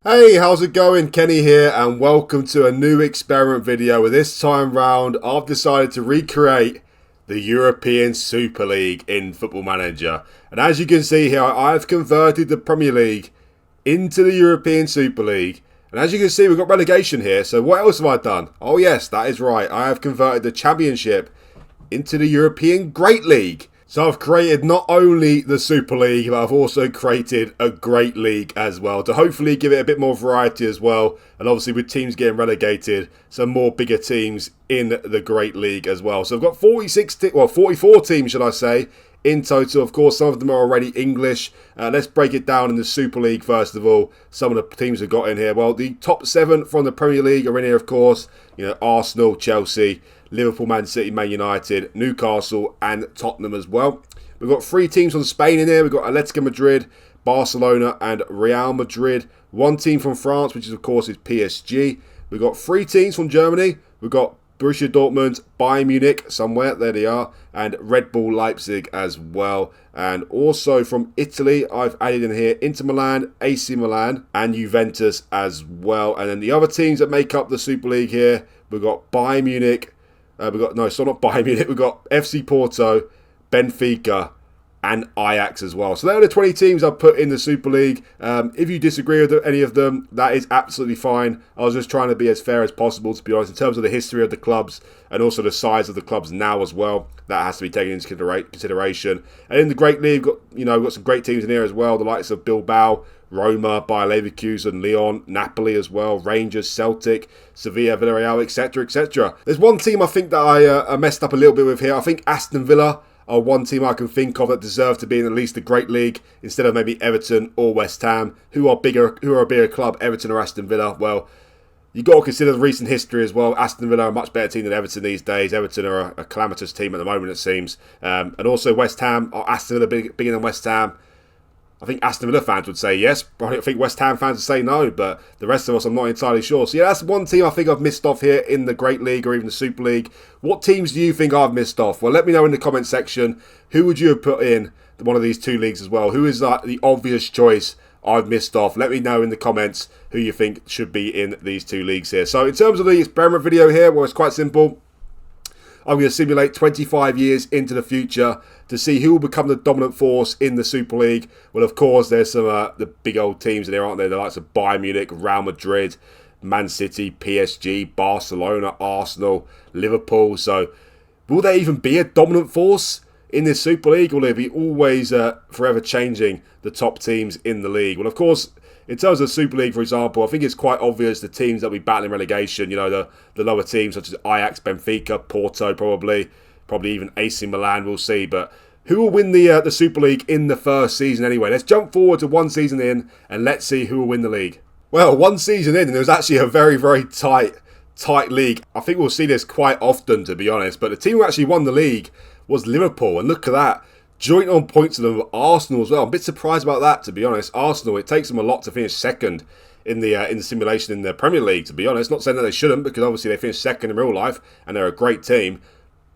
Hey, how's it going? Kenny here, and welcome to a new experiment video where this time round I've decided to recreate the European Super League in Football Manager. And as you can see here, I've converted the Premier League into the European Super League. And as you can see, we've got relegation here. So what else have I done? Oh yes, that is right. I have converted the Championship into the European Great League. So I've created not only the Super League, but I've also created a Great League as well to hopefully give it a bit more variety as well. And obviously with teams getting relegated, some more bigger teams in the Great League as well. So I've got 44 teams, should I say, in total. Of course, some of them are already English. Let's break it down in the Super League first of all. Some of the teams we've got in here. Well, the top 7 from the Premier League are in here, of course. You know, Arsenal, Chelsea, Liverpool, Man City, Man United, Newcastle and Tottenham as well. We've got 3 teams from Spain in here. We've got Atletico Madrid, Barcelona and Real Madrid. 1 team from France, which is of course is PSG. We've got 3 teams from Germany. We've got Borussia Dortmund, Bayern Munich, somewhere, there they are, and Red Bull Leipzig as well. And also from Italy, I've added in here Inter Milan, AC Milan, and Juventus as well. And then the other teams that make up the Super League here, we've got Bayern Munich, not Bayern Munich, we've got FC Porto, Benfica, and Ajax as well. So they're the 20 teams I've put in the Super League. If you disagree with any of them, that is absolutely fine. I was just trying to be as fair as possible, to be honest, in terms of the history of the clubs and also the size of the clubs now as well. That has to be taken into consideration. And in the Great League, we've got some great teams in here as well. The likes of Bilbao, Roma, Bayer Leverkusen, Lyon, Napoli as well, Rangers, Celtic, Sevilla, Villarreal, etc., etc. There's one team I think that I messed up a little bit with here. I think Aston Villa are one team I can think of that deserve to be in at least the Great League instead of maybe Everton or West Ham, who are a bigger club, Everton or Aston Villa. Well, you've got to consider the recent history as well. Aston Villa are a much better team than Everton these days. Everton are a calamitous team at the moment, it seems. And also West Ham, are Aston Villa bigger than West Ham? I think Aston Villa fans would say yes. I think West Ham fans would say no, but the rest of us, I'm not entirely sure. So yeah, that's one team I think I've missed off here in the Great League or even the Super League. What teams do you think I've missed off? Well, let me know in the comment section. Who would you have put in one of these 2 leagues as well? Who is the obvious choice I've missed off? Let me know in the comments who you think should be in these 2 leagues here. So in terms of the experiment video here, well, it's quite simple. I'm going to simulate 25 years into the future to see who will become the dominant force in the Super League. Well, of course, there's some the big old teams in there, aren't there? The likes of Bayern Munich, Real Madrid, Man City, PSG, Barcelona, Arsenal, Liverpool. So, will there even be a dominant force in this Super League? Or will they be always forever changing the top teams in the league? Well, of course, in terms of the Super League, for example, I think it's quite obvious the teams that will be battling relegation, the lower teams such as Ajax, Benfica, Porto probably even AC Milan, we'll see. But who will win the Super League in the first season anyway? Let's jump forward to 1 season in and let's see who will win the league. Well, 1 season in and there was actually a very, very tight league. I think we'll see this quite often, to be honest. But the team who actually won the league was Liverpool. And look at that. Joint on points to them with Arsenal as well. I'm a bit surprised about that, to be honest. Arsenal, it takes them a lot to finish second in the simulation in the Premier League, to be honest. Not saying that they shouldn't, because obviously they finished second in real life and they're a great team.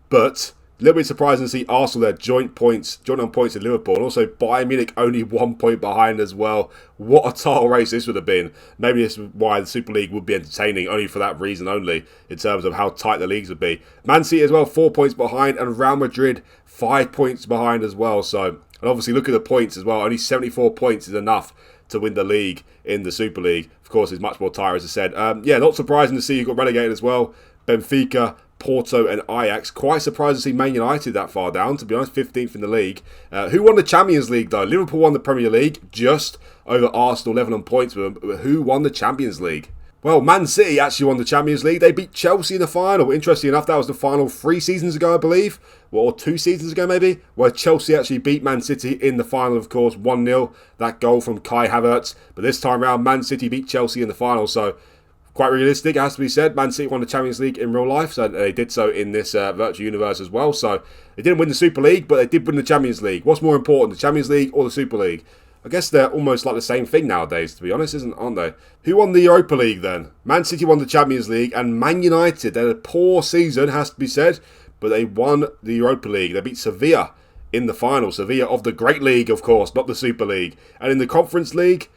But a little bit surprising to see Arsenal there joint on points with Liverpool. And also Bayern Munich only 1 point behind as well. What a title race this would have been. Maybe this is why the Super League would be entertaining, only for that reason only, in terms of how tight the leagues would be. Man City as well, 4 points behind, and Real Madrid 5 points behind as well. So, and obviously look at the points as well. Only 74 points is enough to win the league in the Super League. Of course, it's much more tighter, as I said. Yeah, not surprising to see you got relegated as well. Benfica, Porto and Ajax. Quite surprised to see Man United that far down, to be honest, 15th in the league. Who won the Champions League though? Liverpool won the Premier League, just over Arsenal, level on points with them. Who won the Champions League? Well, Man City actually won the Champions League. They beat Chelsea in the final. Interestingly enough, that was the final 3 seasons ago, I believe. Or 2 seasons ago, maybe. Where Chelsea actually beat Man City in the final, of course, 1-0. That goal from Kai Havertz. But this time around, Man City beat Chelsea in the final. So, quite realistic, it has to be said. Man City won the Champions League in real life, so they did so in this virtual universe as well. So they didn't win the Super League, but they did win the Champions League. What's more important, the Champions League or the Super League? I guess they're almost like the same thing nowadays, to be honest, aren't they? Who won the Europa League then? Man City won the Champions League, and Man United, they had a poor season, has to be said, but they won the Europa League. They beat Sevilla in the final. Sevilla of the Great League, of course, not the Super League. And in the Conference League,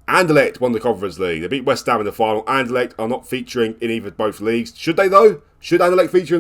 Anderlecht won the Conference League. They beat West Ham in the final. Anderlecht are not featuring in either both leagues. Should they though? Should Anderlecht feature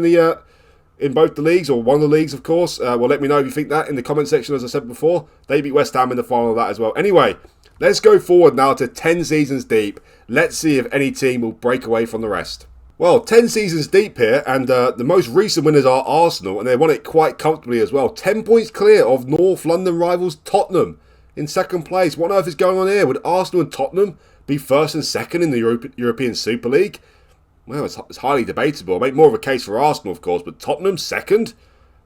in both the leagues, or one of the leagues, of course? Well, let me know if you think that in the comment section, as I said before. They beat West Ham in the final of that as well. Anyway, let's go forward now to 10 seasons deep. Let's see if any team will break away from the rest. Well, 10 seasons deep here, and the most recent winners are Arsenal, and they won it quite comfortably as well. 10 points clear of North London rivals Tottenham in second place. What on earth is going on here? Would Arsenal and Tottenham be first and second in the European Super League? Well, it's highly debatable. I make more of a case for Arsenal, of course, but Tottenham second?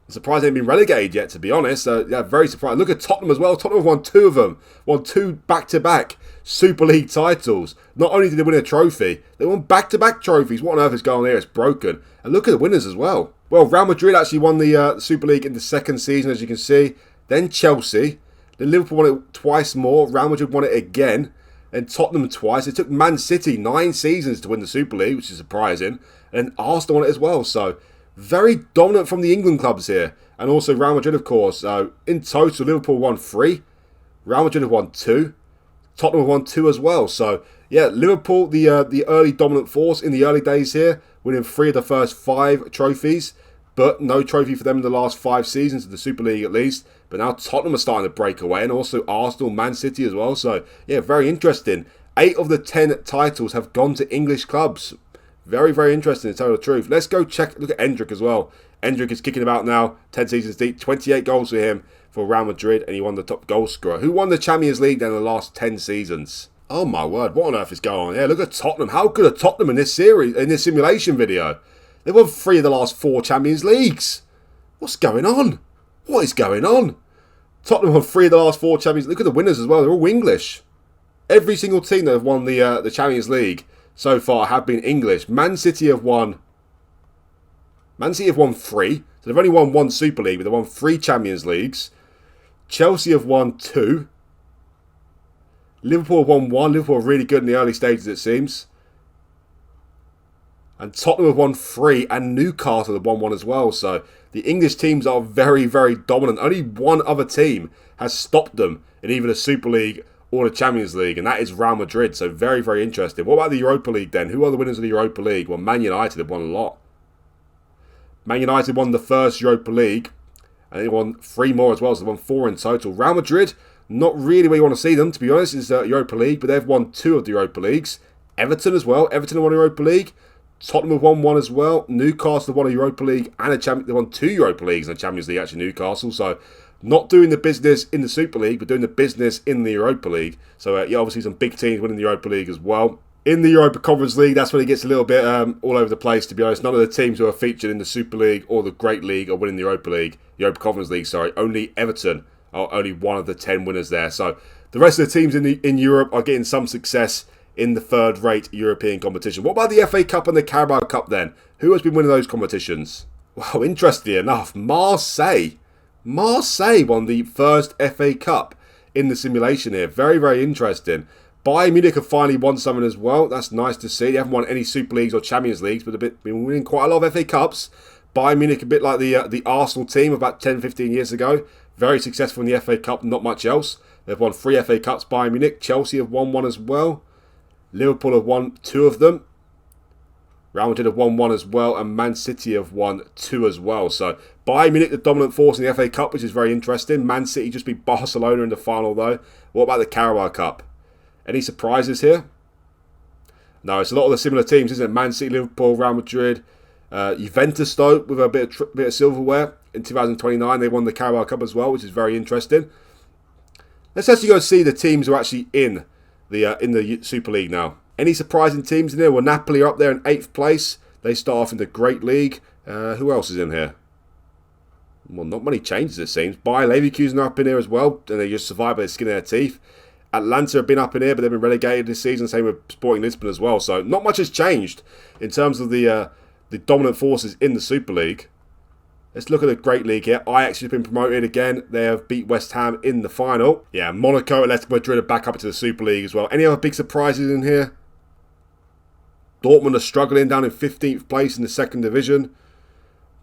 I'm surprised they haven't been relegated yet, to be honest. Yeah, very surprised. Look at Tottenham as well. Tottenham have won 2 of them. Won 2 back-to-back Super League titles. Not only did they win a trophy, they won back-to-back trophies. What on earth is going on here? It's broken. And look at the winners as well. Well, Real Madrid actually won the Super League in the second season, as you can see. Then Chelsea. Then Liverpool won it twice more. Real Madrid won it again. And Tottenham twice. It took Man City 9 seasons to win the Super League, which is surprising. And Arsenal won it as well. So, very dominant from the England clubs here. And also Real Madrid, of course. So, in total, Liverpool won 3. Real Madrid have won 2. Tottenham have won 2 as well. So, yeah, Liverpool, the early dominant force in the early days here, winning 3 of the first 5 trophies. But no trophy for them in the last 5 seasons of the Super League at least. But now Tottenham are starting to break away, and also Arsenal, Man City as well. So, yeah, very interesting. 8 of the 10 titles have gone to English clubs. Very, very interesting, to tell the truth. Let's go look at Endrick as well. Endrick is kicking about now, 10 seasons deep, 28 goals for him for Real Madrid, and he won the top goal scorer. Who won the Champions League then in the last 10 seasons? Oh my word, what on earth is going on here? Look at Tottenham. How good are Tottenham in this series, in this simulation video? They've won 3 of the last 4 Champions Leagues. What's going on? What is going on? Tottenham won 3 of the last 4 Champions League. Look at the winners as well. They're all English. Every single team that have won the Champions League so far have been English. Man City have won 3. So they've only won 1 Super League, but they've won 3 Champions Leagues. Chelsea have won 2. Liverpool have won 1. Liverpool are really good in the early stages, it seems. And Tottenham have won 3, and Newcastle have won 1 as well. So the English teams are very, very dominant. Only one other team has stopped them in either the Super League or the Champions League, and that is Real Madrid. So very, very interesting. What about the Europa League then? Who are the winners of the Europa League? Well, Man United have won a lot. Man United won the first Europa League, and they won 3 more as well, so they won 4 in total. Real Madrid, not really where you want to see them, to be honest, is Europa League, but they've won 2 of the Europa Leagues. Everton as well. Everton have won the Europa League. Tottenham have won 1 as well. Newcastle have won a Europa League and they won 2 Europa Leagues and a Champions League, actually, Newcastle. So, not doing the business in the Super League, but doing the business in the Europa League. So, yeah, obviously some big teams winning the Europa League as well. In the Europa Conference League, that's when it gets a little bit all over the place, to be honest. None of the teams who are featured in the Super League or the Great League are winning the Europa League. Europa Conference League, sorry. Only Everton are only one of the 10 winners there. So, the rest of the teams in Europe are getting some success in the third-rate European competition. What about the FA Cup and the Carabao Cup then? Who has been winning those competitions? Well, interestingly enough, Marseille won the first FA Cup in the simulation here. Very, very interesting. Bayern Munich have finally won something as well. That's nice to see. They haven't won any Super Leagues or Champions Leagues, but they've been winning quite a lot of FA Cups. Bayern Munich, a bit like the Arsenal team about 10, 15 years ago. Very successful in the FA Cup, not much else. They've won 3 FA Cups, Bayern Munich. Chelsea have won 1 as well. Liverpool have won 2 of them. Real Madrid have won 1 as well, and Man City have won 2 as well. So, Bayern Munich, the dominant force in the FA Cup, which is very interesting. Man City just beat Barcelona in the final, though. What about the Carabao Cup? Any surprises here? No, it's a lot of the similar teams, isn't it? Man City, Liverpool, Real Madrid. Juventus, though, with a bit of silverware. In 2029, they won the Carabao Cup as well, which is very interesting. Let's actually go see the teams who are actually in the Super League now. Any surprising teams in here? Well, Napoli are up there in 8th place. They start off in the Great League. Who else is in here? Well, not many changes, it seems. Bayer Leverkusen are up in here as well, and they just survive by the skin of their teeth. Atlanta have been up in here, but they've been relegated this season. Same with Sporting Lisbon as well. So, not much has changed in terms of the dominant forces in the Super League. Let's look at the Great League here. Ajax has been promoted again. They have beat West Ham in the final. Yeah, Monaco and Atletico Madrid are back up into the Super League as well. Any other big surprises in here? Dortmund are struggling down in 15th place in the 2nd division.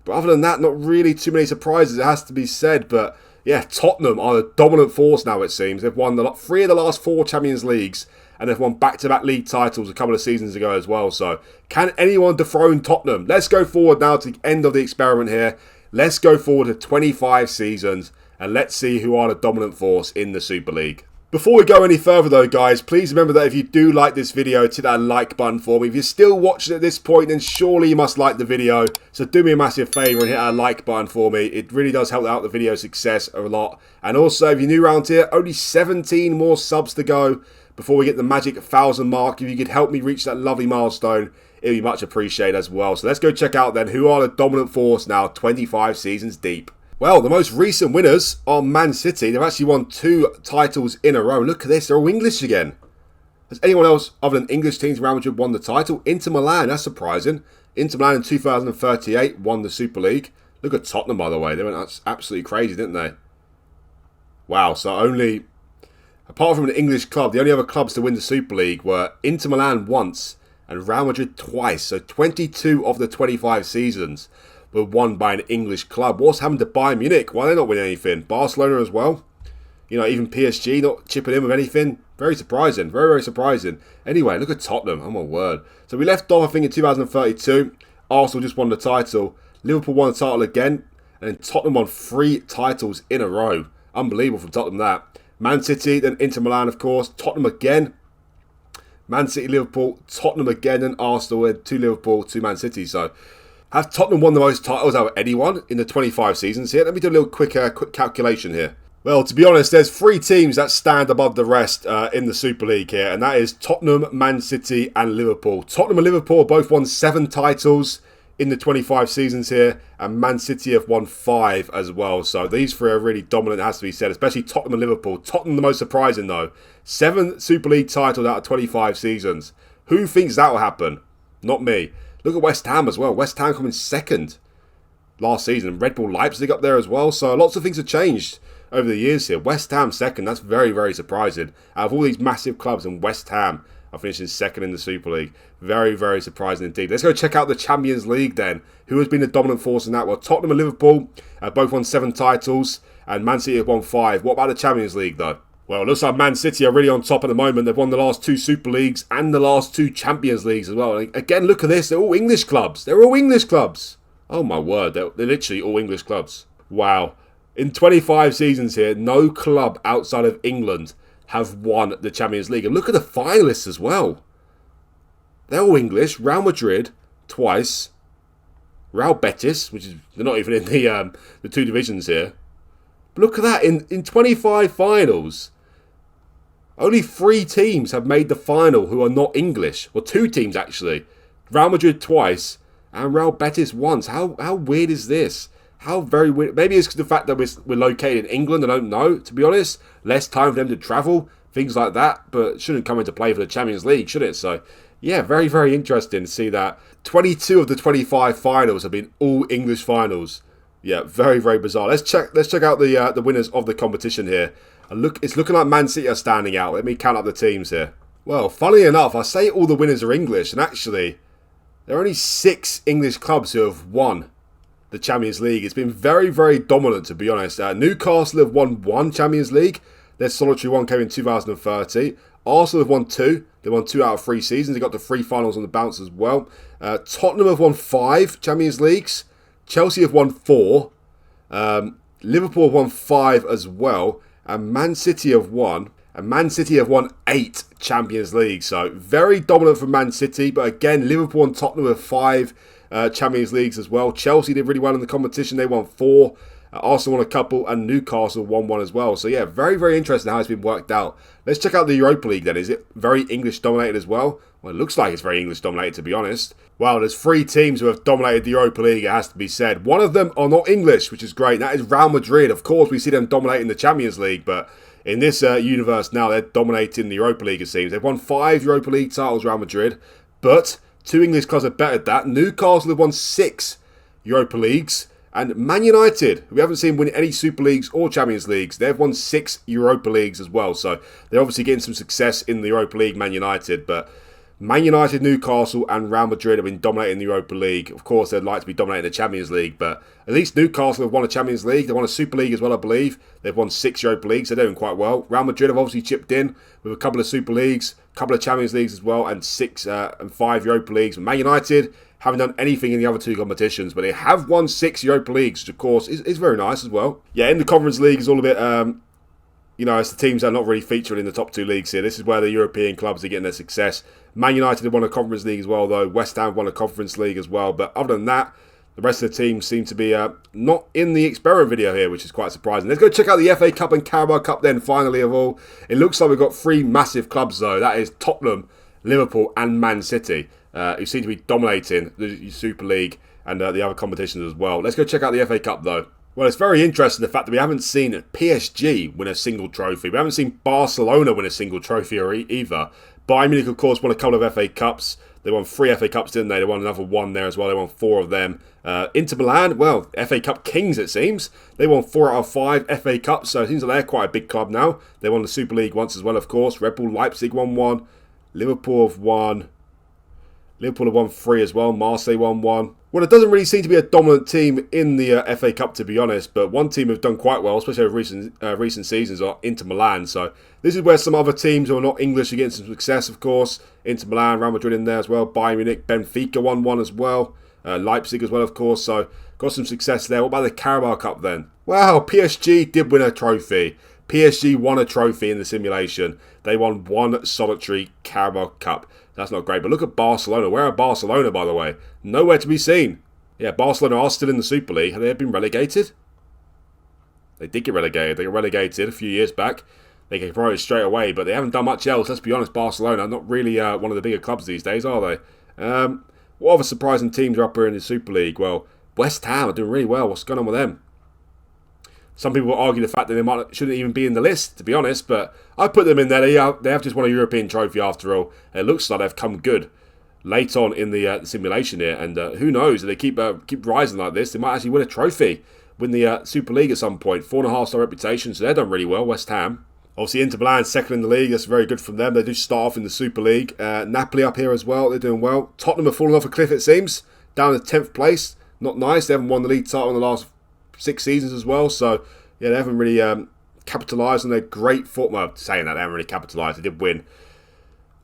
But other than that, not really too many surprises, it has to be said. But yeah, Tottenham are the dominant force now, it seems. They've won 3 of the last 4 Champions Leagues, and they've won back-to-back league titles a couple of seasons ago as well. So, can anyone dethrone Tottenham? Let's go forward now to the end of the experiment here. Let's go forward to 25 seasons, and let's see who are the dominant force in the Super League. Before we go any further though, guys, please remember that if you do like this video, hit that like button for me. If you're still watching at this point, then surely you must like the video. So do me a massive favour and hit that like button for me. It really does help out the video success a lot. And also, if you're new around here, only 17 more subs to go before we get the magic 1,000 mark. If you could help me reach that lovely milestone, it'd be much appreciated as well. So let's go check out then who are the dominant force now, 25 seasons deep. Well, the most recent winners are Man City. They've actually won 2 titles in a row. Look at this, they're all English again. Has anyone else other than English teams around Madrid won the title? Inter Milan, that's surprising. Inter Milan in 2038 won the Super League. Look at Tottenham, by the way. They went absolutely crazy, didn't they? Wow, so only, apart from an English club, the only other clubs to win the Super League were Inter Milan once and Real Madrid twice. So 22 of the 25 seasons were won by an English club. What's happened to Bayern Munich? Why are they not winning anything? Barcelona as well. You know, even PSG not chipping in with anything. Very surprising. Very, very surprising. Anyway, look at Tottenham. Oh my word. So we left off, I think, in 2032. Arsenal just won the title. Liverpool won the title again. And then Tottenham won 3 titles in a row. Unbelievable from Tottenham, that. Man City, then Inter Milan, of course. Tottenham again. Man City, Liverpool. Tottenham again. And Arsenal. And 2 Liverpool, 2 Man City. So have Tottenham won the most titles out of anyone in the 25 seasons here? Let me do a little quick calculation here. Well, to be honest, there's 3 teams that stand above the rest in the Super League here, and that is Tottenham, Man City and Liverpool. Tottenham and Liverpool both won 7 titles in the 25 seasons here, and Man City have won 5 as well. So these 3 are really dominant, it has to be said, especially Tottenham and Liverpool. Tottenham the most surprising though. 7 Super League titles out of 25 seasons. Who thinks that will happen? Not me. Look at West Ham as well. West Ham coming second last season. Red Bull Leipzig up there as well. So lots of things have changed over the years here. West Ham second. That's very, very surprising. Out of all these massive clubs, and West Ham are finishing second in the Super League. Very, very surprising indeed. Let's go check out the Champions League then. Who has been the dominant force in that? Well, Tottenham and Liverpool both won 7 titles, and Man City have won 5. What about the Champions League though? Well, it looks like Man City are really on top at the moment. They've won the last 2 Super Leagues and the last 2 Champions Leagues as well. And again, look at this. They're all English clubs. They're all English clubs. Oh my word. They're literally all English clubs. Wow. In 25 seasons here, no club outside of England have won the Champions League. And look at the finalists as well. They're all English. Real Madrid twice. Real Betis, which is, they're not even in the 2 divisions here. But look at that. In 25 finals, only 3 teams have made the final who are not English. Well, 2 teams actually. Real Madrid twice and Real Betis once. How weird is this? How very weird. Maybe it's the fact that we're located in England. I don't know, to be honest. Less time for them to travel. Things like that. But it shouldn't come into play for the Champions League, should it? So, yeah, very, very interesting to see that. 22 of the 25 finals have been all English finals. Yeah, very, very bizarre. Let's check out the winners of the competition here. It's looking like Man City are standing out. Let me count up the teams here. Well, funnily enough, I say all the winners are English, and actually, there are only 6 English clubs who have won the Champions League. It's been very, very dominant, to be honest. Newcastle have won 1 Champions League. Their solitary one came in 2030. Arsenal have won 2. They won 2 out of 3 seasons. They got the 3 finals on the bounce as well. Tottenham have won 5 Champions Leagues. Chelsea have won 4. Liverpool have won 5 as well. And Man City have won. And Man City have won 8 Champions Leagues. So very dominant from Man City. But again, Liverpool and Tottenham have 5 Champions Leagues as well. Chelsea did really well in the competition. They won 4. Arsenal won a couple, and Newcastle won 1 as well. So yeah, very, very interesting how it's been worked out. Let's check out the Europa League then. Is it very English dominated as well? Well, it looks like it's very English dominated, to be honest. Well, there's 3 teams who have dominated the Europa League, it has to be said. One of them are not English, which is great. That is Real Madrid. Of course, we see them dominating the Champions League, but in this universe now, they're dominating the Europa League, it seems. They've won 5 Europa League titles, Real Madrid, but 2 English clubs have bettered that. Newcastle have won 6 Europa Leagues. And Man United, who we haven't seen win any Super Leagues or Champions Leagues, they've won 6 Europa Leagues as well. So they're obviously getting some success in the Europa League, Man United. But Man United, Newcastle and Real Madrid have been dominating the Europa League. Of course, they'd like to be dominating the Champions League, but at least Newcastle have won a Champions League. They won a Super League as well, I believe. They've won 6 Europa Leagues. They're doing quite well. Real Madrid have obviously chipped in with a couple of Super Leagues, a couple of Champions Leagues as well, and 6 and 5 Europa Leagues. Man United haven't done anything in the other 2 competitions, but they have won 6 Europa Leagues, which of course is very nice as well. Yeah, in the Conference League is all a bit... you know, it's the teams that are not really featured in the top 2 leagues here. This is where the European clubs are getting their success. Man United have won a Conference League as well, though. West Ham won a Conference League as well. But other than that, the rest of the teams seem to be not in the experiment video here, which is quite surprising. Let's go check out the FA Cup and Carabao Cup then, finally of all. It looks like we've got 3 massive clubs, though. That is Tottenham, Liverpool and Man City, who seem to be dominating the Super League and the other competitions as well. Let's go check out the FA Cup, though. Well, it's very interesting the fact that we haven't seen PSG win a single trophy. We haven't seen Barcelona win a single trophy either. Bayern Munich, of course, won a couple of FA Cups. They won 3 FA Cups, didn't they? They won another 1 there as well. They won 4 of them. Inter Milan, well, FA Cup kings, it seems. They won 4 out of 5 FA Cups, so it seems like they're quite a big club now. They won the Super League once as well, of course. Red Bull Leipzig won 1. Liverpool have won. Liverpool have won 3 as well. Marseille won 1. Well, it doesn't really seem to be a dominant team in the FA Cup, to be honest. But one team have done quite well, especially over recent seasons, are Inter Milan. So this is where some other teams who are not English are getting some success, of course. Inter Milan, Real Madrid in there as well. Bayern Munich, Benfica won 1 as well. Leipzig as well, of course. So got some success there. What about the Carabao Cup then? Wow, PSG did win a trophy. PSG won a trophy in the simulation. They won 1 solitary Carabao Cup. That's not great. But look at Barcelona. Where are Barcelona, by the way? Nowhere to be seen. Yeah, Barcelona are still in the Super League. Have they been relegated? They did get relegated. They got relegated a few years back. They get promoted straight away, but they haven't done much else. Let's be honest, Barcelona, not really one of the bigger clubs these days, are they? What other surprising teams are up here in the Super League? Well, West Ham are doing really well. What's going on with them? Some people will argue the fact that they shouldn't even be in the list, to be honest, but I put them in there. They have just won a European trophy after all. It looks like they've come good late on in the simulation here, and who knows, if they keep rising like this, they might actually win a trophy, win the Super League at some point. 4.5-star reputation, so they've done really well, West Ham. Obviously, Inter Milan second in the league. That's very good from them. They do start off in the Super League. Napoli up here as well. They're doing well. Tottenham have fallen off a cliff, it seems. Down to 10th place. Not nice. They haven't won the league title in the last 6 seasons as well. So, yeah, they haven't really capitalised on their great form. Well, saying that, they haven't really capitalised. They did win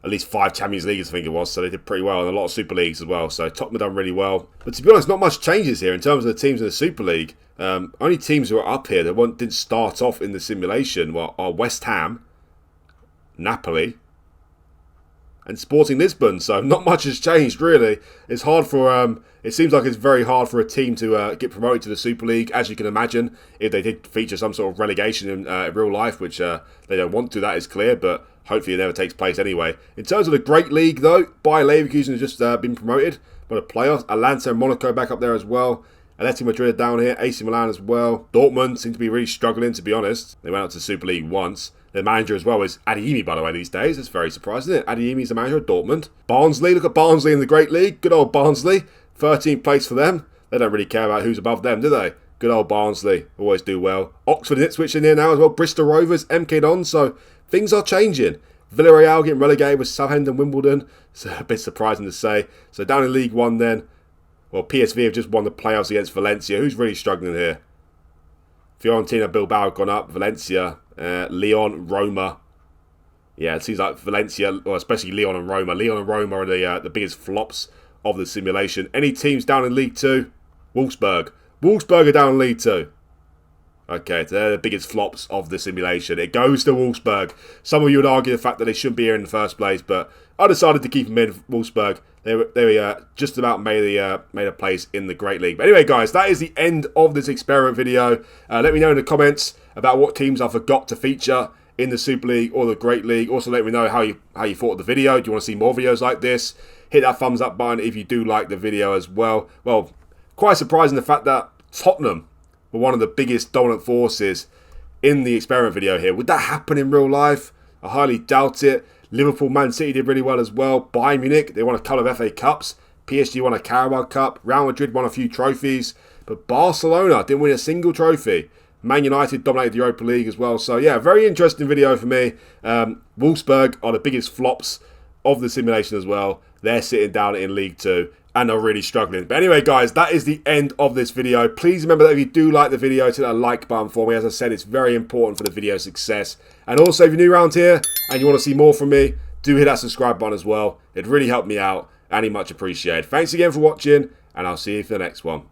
at least 5 Champions Leagues, I think it was. So they did pretty well in a lot of Super Leagues as well. So Tottenham have done really well. But to be honest, not much changes here in terms of the teams in the Super League. Only teams who are up here that didn't start off in the simulation are West Ham, Napoli, and Sporting Lisbon. So not much has changed, really. It's hard for... it seems like it's very hard for a team to get promoted to the Super League, as you can imagine, if they did feature some sort of relegation in real life, which they don't want to, that is clear, but hopefully it never takes place anyway. In terms of the Great League, though, Bayer Leverkusen has just been promoted by the playoffs. Atalanta and Monaco back up there as well. Atletico Madrid down here, AC Milan as well. Dortmund seem to be really struggling, to be honest. They went up to the Super League once. Their manager as well is Adeyemi, by the way, these days. It's very surprising, isn't it? Adeyemi's the manager of Dortmund. Barnsley, look at Barnsley in the Great League. Good old Barnsley. 13th place for them. They don't really care about who's above them, do they? Good old Barnsley. Always do well. Oxford and Ipswich in here now as well. Bristol Rovers, MK Dons. So things are changing. Villarreal getting relegated with Southampton, Wimbledon. It's a bit surprising to say. So down in League One then. Well, PSV have just won the playoffs against Valencia. Who's really struggling here? Fiorentina, Bilbao have gone up. Valencia, Lyon, Roma. Yeah, it seems like Valencia, or especially Lyon and Roma. Lyon and Roma are the biggest flops of the simulation. Any teams down in League 2? Wolfsburg. Wolfsburg are down in League 2. Okay, so they're the biggest flops of the simulation. It goes to Wolfsburg. Some of you would argue the fact that they shouldn't be here in the first place, but I decided to keep them in. Wolfsburg. They just about made a place in the Great League. But anyway, guys, that is the end of this experiment video. Let me know in the comments about what teams I forgot to feature in the Super League or the Great League. Also, let me know how you thought of the video. Do you want to see more videos like this? Hit that thumbs up button if you do like the video as well. Well, quite surprising the fact that Tottenham were one of the biggest dominant forces in the experiment video here. Would that happen in real life? I highly doubt it. Liverpool, Man City did really well as well. Bayern Munich, they won a couple of FA Cups. PSG won a Carabao Cup. Real Madrid won a few trophies. But Barcelona didn't win a single trophy. Man United dominated the Europa League as well. So, yeah, very interesting video for me. Wolfsburg are the biggest flops of the simulation as well. They're sitting down in League 2 and are really struggling. But anyway, guys, that is the end of this video. Please remember that if you do like the video, hit that like button for me. As I said, it's very important for the video success. And also, if you're new around here and you want to see more from me, do hit that subscribe button as well. It'd really help me out and be much appreciated. Thanks again for watching, and I'll see you for the next one.